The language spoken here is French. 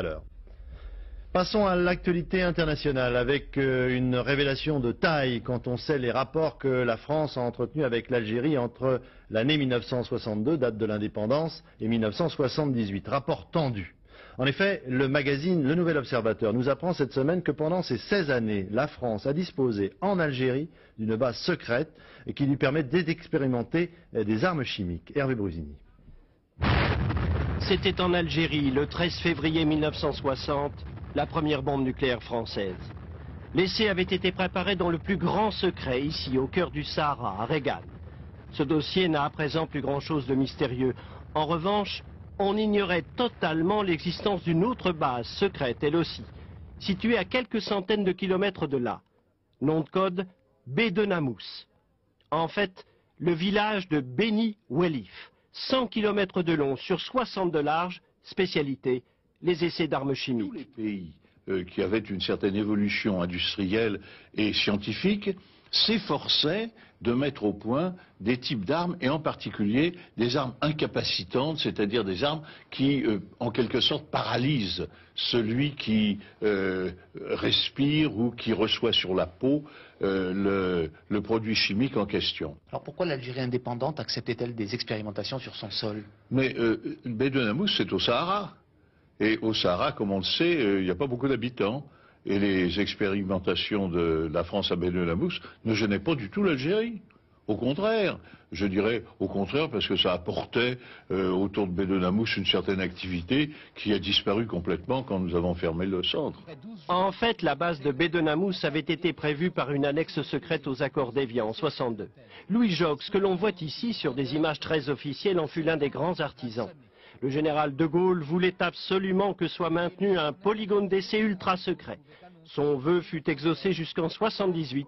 Alors, passons à l'actualité internationale avec une révélation de taille quand on sait les rapports que la France a entretenus avec l'Algérie entre l'année 1962, date de l'indépendance, et 1978. Rapport tendu. En effet, le magazine Le Nouvel Observateur nous apprend cette semaine que pendant ces 16 années, la France a disposé en Algérie d'une base secrète qui lui permet d'expérimenter des armes chimiques. Hervé Brusini. C'était en Algérie, le 13 février 1960, la première bombe nucléaire française. L'essai avait été préparé dans le plus grand secret, ici, au cœur du Sahara, à Reggane. Ce dossier n'a à présent plus grand-chose de mystérieux. En revanche, on ignorait totalement l'existence d'une autre base secrète, elle aussi, située à quelques centaines de kilomètres de là. Nom de code, Bédenamous. En fait, le village de Beni Welif. 100 km de long sur 60 de large, spécialité, les essais d'armes chimiques. Tous les pays qui avaient une certaine évolution industrielle et scientifique s'efforçaient de mettre au point des types d'armes, et en particulier des armes incapacitantes, c'est-à-dire des armes qui, en quelque sorte, paralysent celui qui respire ou qui reçoit sur la peau le produit chimique en question. Alors pourquoi l'Algérie indépendante acceptait-elle des expérimentations sur son sol? Mais Bédenamous, c'est au Sahara. Et au Sahara, comme on le sait, il n'y a pas beaucoup d'habitants. Et les expérimentations de la France à Bédenamous ne gênaient pas du tout l'Algérie. Au contraire, je dirais au contraire parce que ça apportait autour de Bédenamous une certaine activité qui a disparu complètement quand nous avons fermé le centre. En fait, la base de Bédenamous avait été prévue par une annexe secrète aux accords d'Évian en 62. Louis Jox, que l'on voit ici sur des images très officielles, en fut l'un des grands artisans. Le général de Gaulle voulait absolument que soit maintenu un polygone d'essai ultra secret. Son vœu fut exaucé jusqu'en 78.